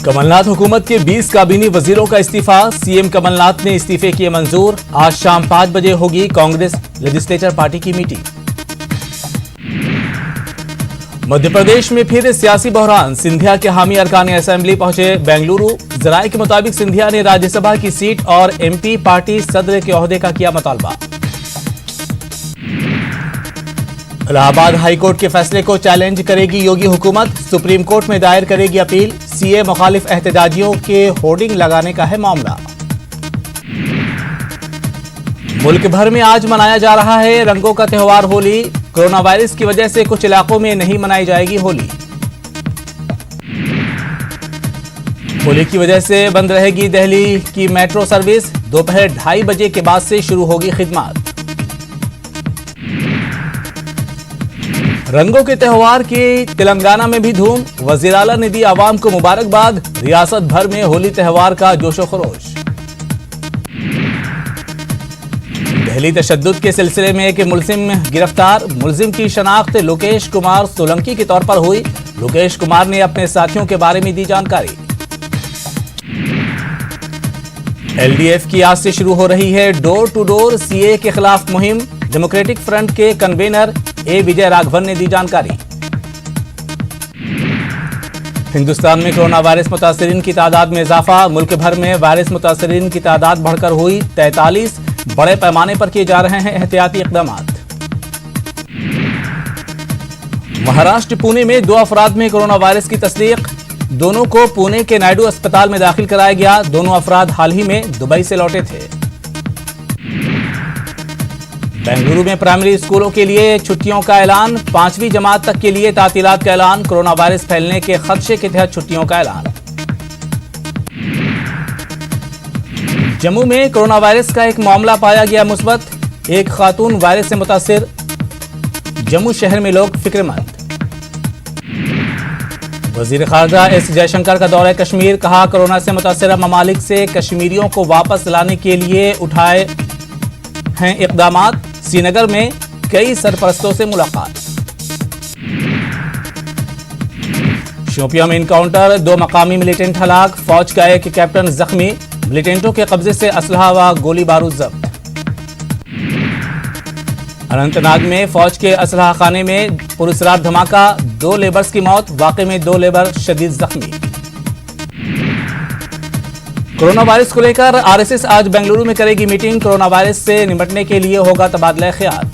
कमलनाथ हुकूमत के 20 काबीनी वजीरों का इस्तीफा। सीएम कमलनाथ ने इस्तीफे किए मंजूर। आज शाम 5 बजे होगी कांग्रेस लेजिस्लेचर पार्टी की मीटिंग। मध्य प्रदेश में फिर सियासी बहरान। सिंधिया के हामी अरकान असेंबली पहुंचे बेंगलुरु। जराये के मुताबिक सिंधिया ने राज्यसभा की सीट और एमपी पार्टी सदर के ओहदे का किया मुतालबा। इलाहाबाद हाईकोर्ट के फैसले को चैलेंज करेगी योगी हुकूमत। सुप्रीम कोर्ट में दायर करेगी अपील। सीए मुखालिफ एहतजाजियों के होर्डिंग लगाने का है मामला। मुल्क भर में आज मनाया जा रहा है रंगों का त्योहार होली। कोरोना वायरस की वजह से कुछ इलाकों में नहीं मनाई जाएगी होली। होली की वजह से बंद रहेगी दिल्ली की मेट्रो सर्विस। दोपहर 2:30 बजे के बाद से शुरू होगी खिदमत। रंगों के त्योहार की तेलंगाना में भी धूम। वजीर आला ने दी आवाम को मुबारकबाद। रियासत भर में होली त्योहार का जोशो खरोश। दिल्ली तशद्दुद के सिलसिले में एक मुलजिम गिरफ्तार। मुलजिम की शनाख्त लोकेश कुमार सोलंकी के तौर पर हुई। लोकेश कुमार ने अपने साथियों के बारे में दी जानकारी। एलडीएफ की आज से शुरू हो रही है डोर टू डोर सीए के खिलाफ मुहिम। डेमोक्रेटिक फ्रंट के कन्वेनर ए विजय राघवन ने दी जानकारी। हिंदुस्तान में कोरोना वायरस मुतासरीन की तादाद में इजाफा। मुल्क भर में वायरस मुतासरीन की तादाद बढ़कर हुई 43। बड़े पैमाने पर किए जा रहे हैं एहतियाती इकदाम। महाराष्ट्र पुणे में 2 अफराद में कोरोना वायरस की तस्दीक। दोनों को पुणे के नायडू अस्पताल में दाखिल कराया गया। दोनों अफराद हाल ही में दुबई से लौटे थे। बेंगलुरु में प्राइमरी स्कूलों के लिए छुट्टियों का ऐलान। 5वीं जमात तक के लिए तातीलात का ऐलान। कोरोना वायरस फैलने के खदशे के तहत छुट्टियों का ऐलान। जम्मू में कोरोना वायरस का एक मामला पाया गया मुस्बत। एक खातून वायरस से मुतासिर। जम्मू शहर में लोग फिक्रमंद। वजीर खारजा एस जयशंकर का दौरा कश्मीर। कहा कोरोना से मुतासिर ममालिक से कश्मीरियों को वापस लाने के लिए उठाए हैं इकदामात। श्रीनगर में कई सरपरस्तों से मुलाकात। शोपियां में इनकाउंटर। 2 मकामी मिलिटेंट हलाक। फौज का एक कैप्टन जख्मी। मिलिटेंटों के कब्जे से असलहा व गोली बारूद जब्त। अनंतनाग में फौज के असलहा खाने में पुरस्कार धमाका। 2 लेबर्स की मौत। वाकई में 2 लेबर शदीद जख्मी। कोरोना वायरस को लेकर आरएसएस आज बेंगलुरु में करेगी मीटिंग। कोरोना वायरस से निपटने के लिए होगा तबादला ख्याल।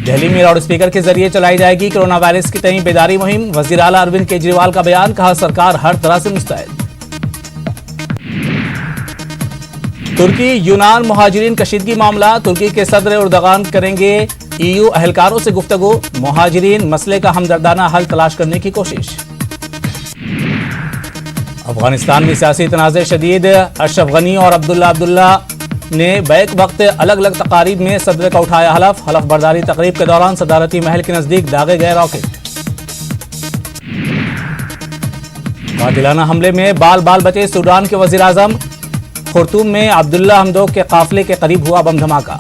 दिल्ली में लाउड स्पीकर के जरिए चलाई जाएगी कोरोना वायरस की तई बेदारी मुहिम। वजीर आला अरविंद केजरीवाल का बयान। कहा सरकार हर तरह से मुस्तैद। तुर्की यूनान मुहाजिरीन कशीदगी मामला। तुर्की के सदर उर्दगान करेंगे ईयू अहलकारों से गुफ्तगू। मुहाजिरीन मसले का हमदर्दाना हल तलाश करने की कोशिश। अफगानिस्तान में सियासी तनाज़े शदीद। अशरफ गनी और अब्दुल्ला ने बैक वक्त अलग अलग तकारीब में सदर का उठाया हलफ। हलफ बर्दारी तकरीब के दौरान सदारती महल के नजदीक दागे गए रॉकेट। कातिलाना हमले में बाल बचे सूडान के वजीर आजम। खुर्तूम में अब्दुल्ला हमदोक के काफिले के करीब हुआ बम धमाका।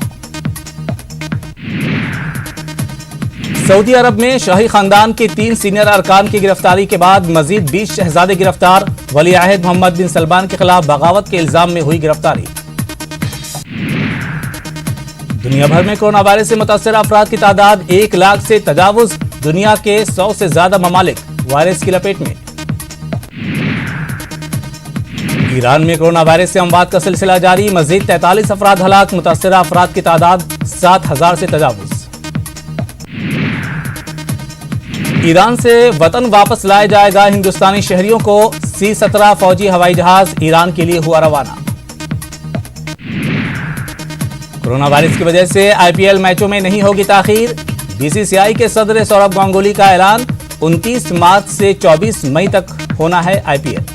सऊदी अरब में शाही खानदान के 3 सीनियर अरकान की गिरफ्तारी के बाद मजीद 20 शहजादे गिरफ्तार। वली अहद मोहम्मद बिन सलमान के खिलाफ बगावत के इल्जाम में हुई गिरफ्तारी। दुनिया भर में कोरोना वायरस से मुतासर अफराद की तादाद 1 लाख से तजावुज। दुनिया के 100 से ज्यादा ममालिक वायरस की लपेट में। ईरान में कोरोना वायरस से अमवात का सिलसिला जारी। मजीद 43 अफराद हलाक। मुतासर अफराद की तादाद 7,000 से तजावुज। ईरान से वतन वापस लाया जाएगा हिंदुस्तानी शहरियों को। C-17 फौजी हवाई जहाज ईरान के लिए हुआ रवाना। कोरोना वायरस की वजह से आईपीएल मैचों में नहीं होगी ताखीर। बीसीसीआई के सदर सौरभ गांगुली का ऐलान। 29 मार्च से 24 मई तक होना है आईपीएल।